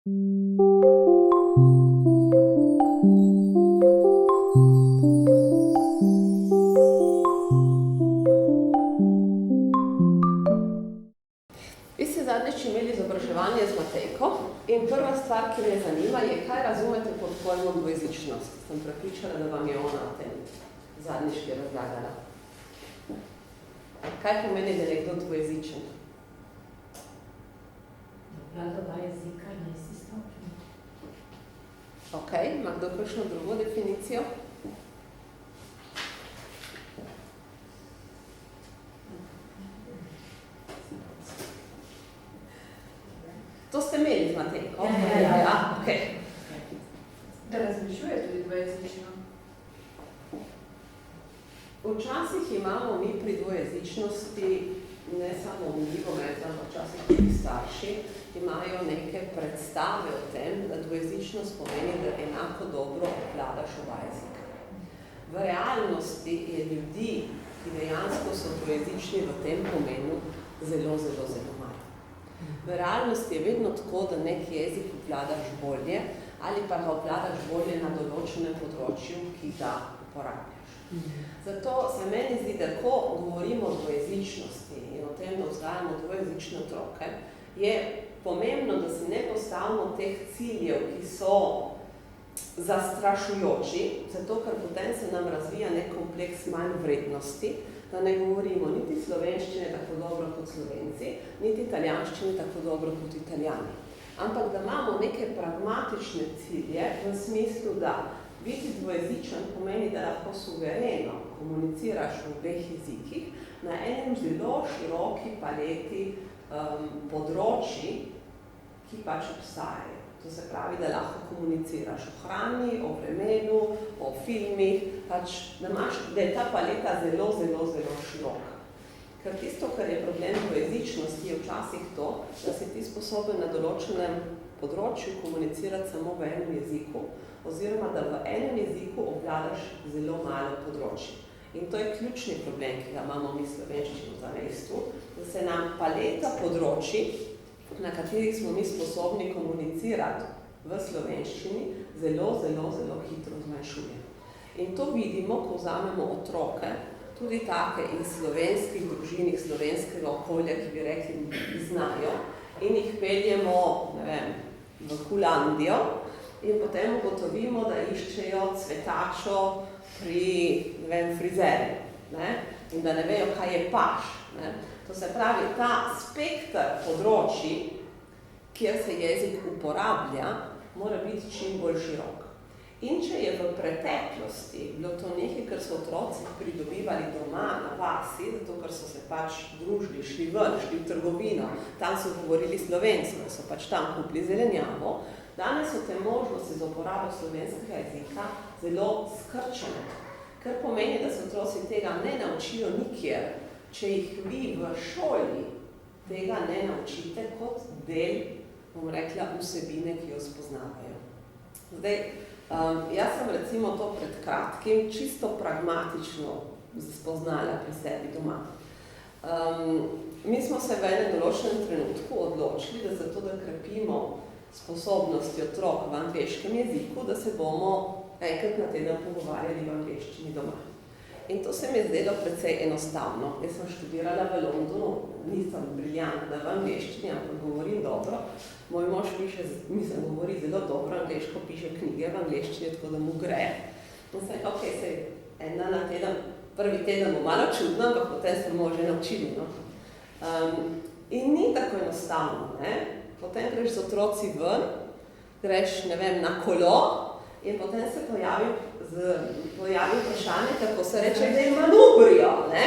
Vi ste zadnjič imeli izobraževanje z Matejko in prva stvar, ki me zanima, je, kaj razumete pod pojmom dvojezičnost. Sem prepričala, da vam je ona o tem zadnjički razlagala. Kaj pomeni, da je nekdo dvojezičen? Vlada dva jezika in isti stopnji. Ok, ima kdo kakšno drugo definicijo? To ste imeli z Matejko? Ja, okay. Da razmišljuje tudi dvojezično. Včasih imamo mi pri dvojezičnosti, ne samo mi, ampak včasih tudi starši, imajo neke predstave o tem, da dvojezičnost pomeni, da enako dobro obvladaš oba jezika. V realnosti je ljudi, ki dejansko so dvojezični v tem pomenu, zelo, zelo, zelo malo. V realnosti je vedno tako, da neki jezik obvladaš bolje ali pa ga obvladaš bolje na določenem področju, ki ga uporabljaš. Zato se meni zdi, da ko govorimo o dvojezičnosti in o tem, da vzgajamo dvojezične otroke, je pomembno, da si ne postavimo teh ciljev, ki so zastrašujoči, zato ker potem se nam razvija nek kompleks manj vrednosti, da ne govorimo niti slovenščine tako dobro kot Slovenci, niti italijanščine tako dobro kot Italijani. Ampak da imamo neke pragmatične cilje v smislu, da biti dvojezičen pomeni, da lahko suvereno komuniciraš v obeh jezikih na enem zelo široki paleti področji, ki pač obstajajo. To se pravi, da lahko komuniciraš o hrani, o vremenu, o filmih, pač, da je ta paleta zelo, zelo, zelo široka. Ker tisto, kar je problem dvojezičnosti, je včasih to, da si ti sposoben na določenem področju komunicirati samo v enem jeziku, oziroma da v enem jeziku obvladaš zelo malo področji. In to je ključni problem, ki ga imamo mi slovenščino v zamejstvu, da se nam paleta področji, na katerih smo mi sposobni komunicirati v slovenščini, zelo, zelo, zelo hitro zmanjšuje. In to vidimo, ko vzamemo otroke, tudi take iz slovenskih družin, slovenskega okolja, ki bi rekli, znajo, in jih peljemo, ne vem, v Holandijo in potem ugotovimo, da iščejo cvetačo pri, ne vem, frizerju, ne? In da ne vejo, kaj je paž, ne? To se pravi, ta spekter področji, kjer se jezik uporablja, mora biti čim bolj širok. In če je v preteklosti bilo to nekaj, kar so otroci pridobivali doma na vasi, zato ker so se pač družili, šli ven, šli v trgovino, tam so govorili slovensko, so pač tam kupili zelenjavo, danes so te možnosti za uporabo slovenskega jezika zelo skrčene, kar pomeni, da se otroci tega ne naučijo nikjer, če jih vi v šoli tega ne naučite kot del, bom rekla, vsebine, ki jo spoznavajo. Zdaj, jaz sem recimo to pred kratkim čisto pragmatično spoznala pri sebi doma. Mi smo se v enem določenem trenutku odločili, da zato, da krepimo sposobnosti otrok v angleškem jeziku, da se bomo enkrat na teden pogovarjali v angleščini doma. In to se mi je zdelo precej enostavno. Jaz sem študirala v Londonu, nisem briljantna v angleščini, ampak govorim dobro. Moj mož piše, mislim, govori zelo dobro angleško, piše knjige v angleščini, tako da mu gre. In sem, ok, ena na teden, prvi teden bo malo čudno, ampak potem smo že naučili, no. In ni tako enostavno, ne. Potem greš z otroci ven, greš, ne vem, na kolo in potem se pojavi vprašanje, kako se reče, da je manubrijo, ne?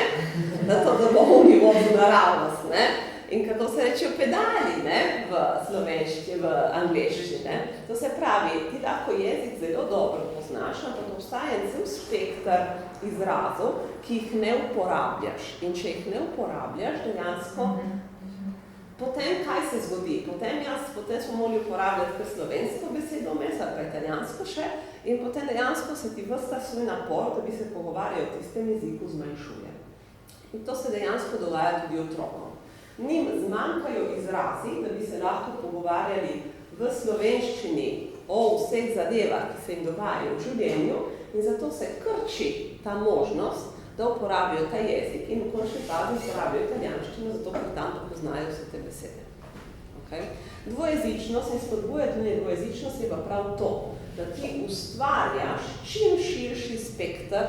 Da bomo v nivoju naravnost, ne? In kako se reče pedali, ne? V slovenščini, v angleščini, ne? To se pravi, ti lahko jezik zelo dobro poznaš, ampak obstaja cel spekter izrazov, ki jih ne uporabljaš. In če jih ne uporabljaš, dejansko potem kaj se zgodi? Potem smo morali uporabljati kar slovensko besedo vmes, ali pa italijansko še, in potem dejansko se ti ves ta svoj napor, da bi se pogovarjal o tistem jeziku, zmanjšuje. In to se dejansko dogaja tudi otrokom. Njim zmanjkajo izrazi, da bi se lahko pogovarjali v slovenščini o vseh zadevah, ki se jim dogajajo v življenju, in zato se krči ta možnost, da uporabijo ta jezik in v končni fazi uporabijo italijanščino, zato ker tam poznajo vse te besede. Okay? Dvojezičnost in spodbujanje dvojezičnost je pa prav to, da ti ustvarjaš čim širši spekter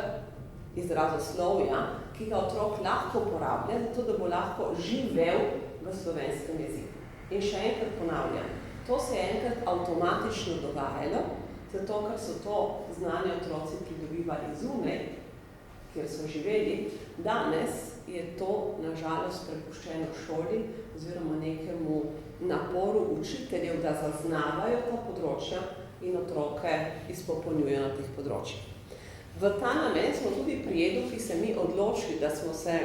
izrazoslovja, ki ga otrok lahko uporablja, zato da bo lahko živel v slovenskem jeziku. In še enkrat ponavljam, to se je enkrat avtomatično dogajalo, zato ker so to znanje otroci pridobivali zunaj, kjer so živeli. Danes je to nažalost prepuščeno šoli oziroma nekemu naporu učiteljev, da zaznavajo ta področja in otroke izpopolnjujejo na teh področjih. V ta namen smo tudi pri Eduki se mi odločili, da smo se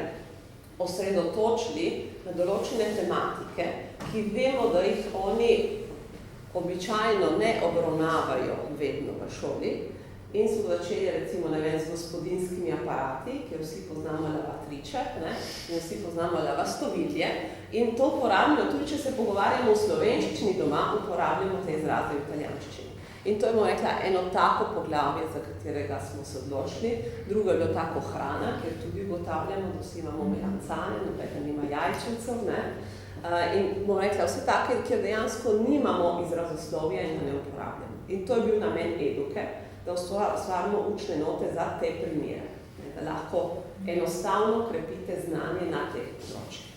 osredotočili na določene tematike, ki vemo, da jih oni običajno ne obravnavajo vedno v šoli, in so začeli recimo, ne vem, z gospodinskimi aparati, ki vsi poznamo lavatriče, ne, in vsi poznamo lavastovilje, in to uporabljamo, tudi če se pogovarjamo v slovenščini doma, uporabljamo te izraze v italijanščini. In to je, bomo rekla, eno tako poglavje, za katerega smo se odločili. Drugo je bilo tako hrana, ker tudi ugotavljamo, da vsi imamo melancane, nobenega nima jajčevcev, ne. In bomo rekla, vse take, kjer dejansko nimamo izrazoslovja in ga ne uporabljamo. In to je bil namen Eduke, da ustvarimo učne note za te primere, da lahko enostavno krepite znanje na teh področjih.